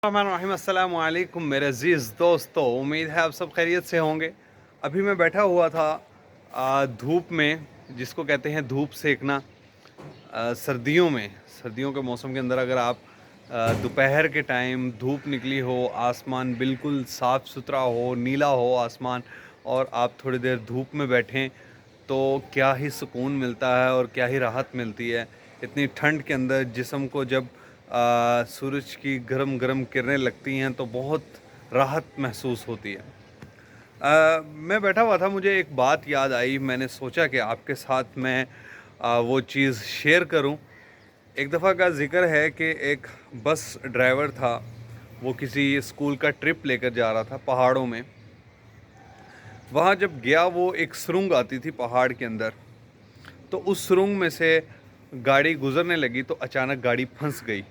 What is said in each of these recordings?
अस्सलाम वालेकुम मेरे अज़ीज़ दोस्तों, उम्मीद है आप सब खैरियत से होंगे। अभी मैं बैठा हुआ था धूप में, जिसको कहते हैं धूप सेकना। सर्दियों के मौसम के अंदर अगर आप दोपहर के टाइम धूप निकली हो, आसमान बिल्कुल साफ़ सुथरा हो, नीला हो आसमान, और आप थोड़ी देर धूप में बैठें तो क्या ही सुकून मिलता है और क्या ही राहत मिलती है। इतनी ठंड के अंदर जिस्म को जब सूरज की गरम गरम किरणें लगती हैं तो बहुत राहत महसूस होती है। मैं बैठा हुआ था, मुझे एक बात याद आई, मैंने सोचा कि आपके साथ मैं वो चीज़ शेयर करूं। एक दफ़ा का ज़िक्र है कि एक बस ड्राइवर था, वो किसी स्कूल का ट्रिप लेकर जा रहा था पहाड़ों में। वहाँ जब गया, वो एक सुरंग आती थी पहाड़ के अंदर, तो उस सुरंग में से गाड़ी गुज़रने लगी तो अचानक गाड़ी फंस गई।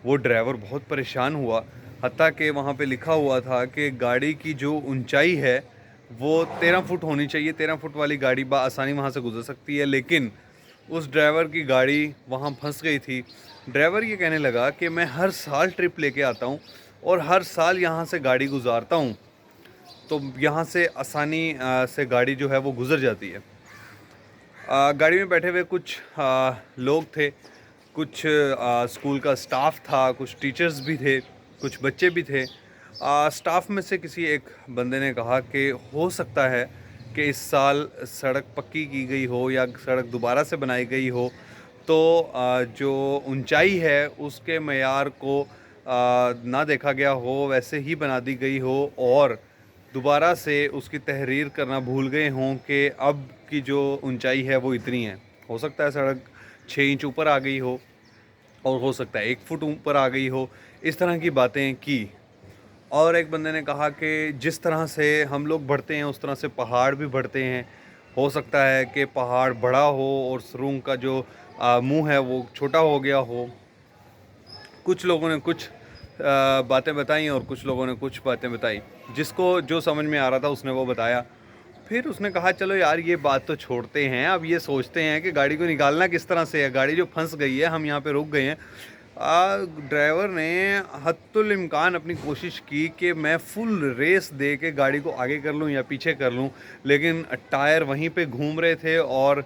वो ड्राइवर बहुत परेशान हुआ, हत्ता कि वहाँ पे लिखा हुआ था कि गाड़ी की जो ऊंचाई है वो 13 फुट होनी चाहिए, 13 फुट वाली गाड़ी आसानी वहाँ से गुजर सकती है, लेकिन उस ड्राइवर की गाड़ी वहाँ फंस गई थी। ड्राइवर ये कहने लगा कि मैं हर साल ट्रिप लेके आता हूँ और हर साल यहाँ से गाड़ी गुजारता हूँ, तो यहाँ से आसानी से गाड़ी जो है वो गुजर जाती है। गाड़ी में बैठे हुए कुछ लोग थे, कुछ स्कूल का स्टाफ था, कुछ टीचर्स भी थे, कुछ बच्चे भी थे। स्टाफ में से किसी एक बंदे ने कहा कि हो सकता है कि इस साल सड़क पक्की की गई हो या सड़क दोबारा से बनाई गई हो, तो जो ऊंचाई है उसके मेयार को ना देखा गया हो, वैसे ही बना दी गई हो, और दोबारा से उसकी तहरीर करना भूल गए हों कि अब की जो ऊंचाई है वो इतनी है। हो सकता है सड़क 6 इंच ऊपर आ गई हो, और हो सकता है 1 फुट ऊपर आ गई हो। इस तरह की बातें की। और एक बंदे ने कहा कि जिस तरह से हम लोग बढ़ते हैं उस तरह से पहाड़ भी बढ़ते हैं। हो सकता है कि पहाड़ बड़ा हो और सुरंग का जो मुंह है वो छोटा हो गया हो। कुछ लोगों ने कुछ बातें बताई और कुछ लोगों ने कुछ बातें बताई। जिसको जो समझ में आ रहा था उसने वो बताया। फिर उसने कहा चलो यार ये बात तो छोड़ते हैं, अब ये सोचते हैं कि गाड़ी को निकालना किस तरह से है। गाड़ी जो फंस गई है, हम यहाँ पे रुक गए हैं। ड्राइवर ने हत्तुल इम्कान अपनी कोशिश की कि मैं फुल रेस दे के गाड़ी को आगे कर लूँ या पीछे कर लूँ, लेकिन टायर वहीं पे घूम रहे थे और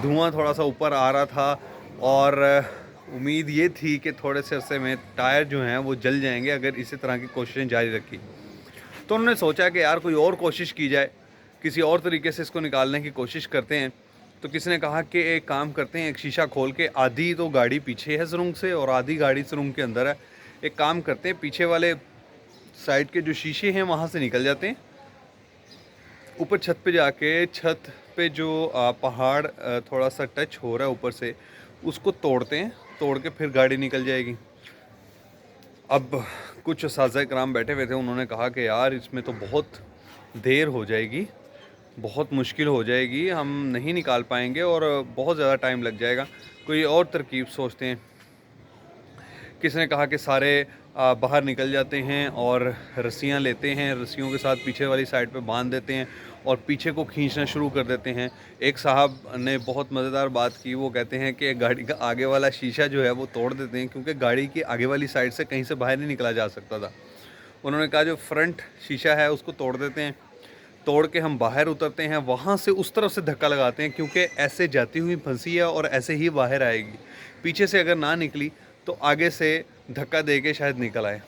धुआं थोड़ा सा ऊपर आ रहा था, और उम्मीद ये थी कि थोड़े से अरसे में टायर जो हैं वो जल जाएंगे अगर इसी तरह की कोशिशें जारी रखी। तो उन्होंने सोचा कि यार कोई और कोशिश की जाए, किसी और तरीके से इसको निकालने की कोशिश करते हैं। तो किसी ने कहा कि एक काम करते हैं, एक शीशा खोल के, आधी तो गाड़ी पीछे है सुरंग से और आधी गाड़ी सुरंग के अंदर है, एक काम करते हैं पीछे वाले साइड के जो शीशे हैं वहाँ से निकल जाते हैं, ऊपर छत पे जाके, छत पे जो पहाड़ थोड़ा सा टच हो रहा है ऊपर से, उसको तोड़ते हैं, तोड़ के फिर गाड़ी निकल जाएगी। अब कुछ असातिज़ा इकराम बैठे हुए थे, उन्होंने कहा कि यार इसमें तो बहुत देर हो जाएगी, बहुत मुश्किल हो जाएगी, हम नहीं निकाल पाएंगे और बहुत ज़्यादा टाइम लग जाएगा, कोई और तरकीब सोचते हैं। किसी ने कहा कि सारे बाहर निकल जाते हैं और रस्सियाँ लेते हैं, रस्सियों के साथ पीछे वाली साइड पे बांध देते हैं और पीछे को खींचना शुरू कर देते हैं। एक साहब ने बहुत मज़ेदार बात की, वो कहते हैं कि गाड़ी का आगे वाला शीशा जो है वो तोड़ देते हैं, क्योंकि गाड़ी की आगे वाली साइड से कहीं से बाहर नहीं निकला जा सकता था। उन्होंने कहा जो फ्रंट शीशा है उसको तोड़ देते हैं, तोड़ के हम बाहर उतरते हैं, वहाँ से उस तरफ से धक्का लगाते हैं, क्योंकि ऐसे जाती हुई फंसी है और ऐसे ही बाहर आएगी। पीछे से अगर ना निकली तो आगे से धक्का दे के शायद निकल आए।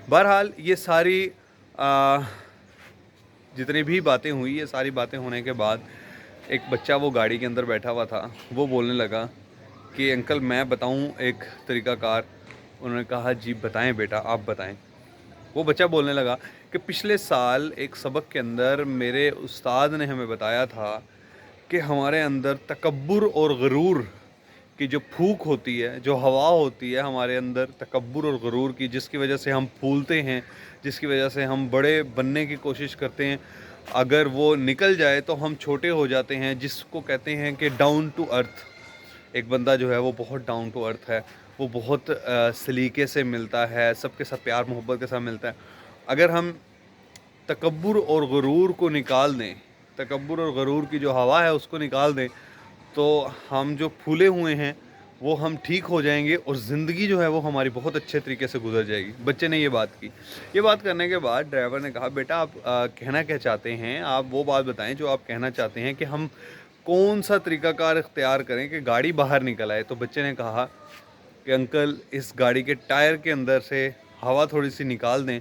बहरहाल ये सारी जितनी भी बातें हुई, ये सारी बातें होने के बाद एक बच्चा वो गाड़ी के अंदर बैठा हुआ था, वो बोलने लगा कि अंकल मैं बताऊं एक तरीक़ाकार। उन्होंने कहा जी बताएं बेटा, आप बताएं। वो बच्चा बोलने लगा कि पिछले साल एक सबक के अंदर मेरे उस्ताद ने हमें बताया था कि हमारे अंदर तकब्बुर और गरूर की जो फूक होती है, जो हवा होती है हमारे अंदर तकब्बुर और गरूर की, जिसकी वजह से हम फूलते हैं, जिसकी वजह से हम बड़े बनने की कोशिश करते हैं, अगर वो निकल जाए तो हम छोटे हो जाते हैं, जिसको कहते हैं कि डाउन टू अर्थ। एक बंदा जो है वो बहुत डाउन टू अर्थ है, वो बहुत सलीके से मिलता है, सबके साथ प्यार मोहब्बत के साथ मिलता है। अगर हम तकब्बुर और गरूर को निकाल दें, तकब्बुर और गरूर की जो हवा है उसको निकाल दें, तो हम जो फूले हुए हैं وہ ہم ٹھیک ہو جائیں گے اور زندگی جو ہے وہ ہماری بہت اچھے طریقے سے گزر جائے گی۔ بچے نے یہ بات کی۔ یہ بات کرنے کے بعد ڈرائیور نے کہا بیٹا آپ کہنا کیا چاہتے ہیں، آپ وہ بات بتائیں جو آپ کہنا چاہتے ہیں کہ ہم کون سا طریقہ کار اختیار کریں کہ گاڑی باہر نکل آئے۔ تو بچے نے کہا کہ انکل اس گاڑی کے ٹائر کے اندر سے ہوا تھوڑی سی نکال دیں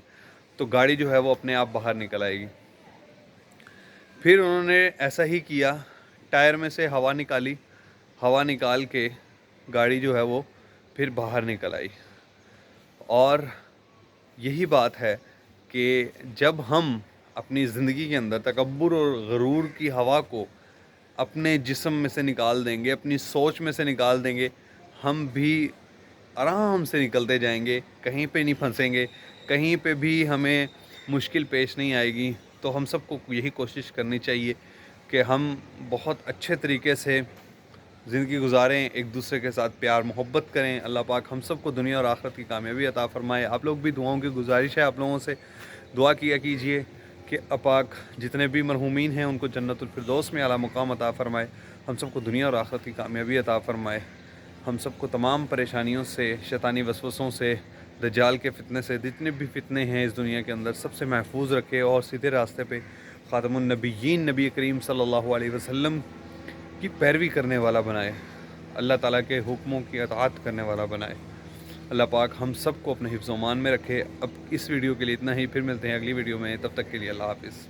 تو گاڑی جو ہے وہ اپنے آپ باہر نکل آئے گی۔ پھر انہوں نے ایسا ہی کیا، ٹائر میں سے ہوا نکالی، ہوا نکال کے گاڑی جو ہے وہ پھر باہر نکل آئی۔ اور یہی بات ہے کہ جب ہم اپنی زندگی کے اندر تکبر اور غرور کی ہوا کو اپنے جسم میں سے نکال دیں گے، اپنی سوچ میں سے نکال دیں گے، ہم بھی آرام سے نکلتے جائیں گے، کہیں پہ نہیں پھنسیں گے، کہیں پہ بھی ہمیں مشکل پیش نہیں آئے گی۔ تو ہم سب کو یہی کوشش کرنی چاہیے کہ ہم بہت اچھے طریقے سے زندگی گزاریں، ایک دوسرے کے ساتھ پیار محبت کریں۔ اللہ پاک ہم سب کو دنیا اور آخرت کی کامیابی عطا فرمائے۔ آپ لوگ بھی دعاؤں کی گزارش ہے آپ لوگوں سے، دعا کیا کیجئے کہ اللہ پاک جتنے بھی مرحومین ہیں ان کو جنت الفردوس میں اعلیٰ مقام عطا فرمائے، ہم سب کو دنیا اور آخرت کی کامیابی عطا فرمائے، ہم سب کو تمام پریشانیوں سے، شیطانی وسوسوں سے، دجال کے فتنے سے، جتنے بھی فتنے ہیں اس دنیا کے اندر سب سے محفوظ رکھے اور سیدھے راستے پہ خاتم النبیین نبی کریم صلی اللہ علیہ وسلم کی پیروی کرنے والا بنائے، اللہ تعالیٰ کے حکموں کی اطاعت کرنے والا بنائے۔ اللہ پاک ہم سب کو اپنے حفظ و امان میں رکھے۔ اب اس ویڈیو کے لیے اتنا ہی، پھر ملتے ہیں اگلی ویڈیو میں، تب تک کے لیے اللہ حافظ۔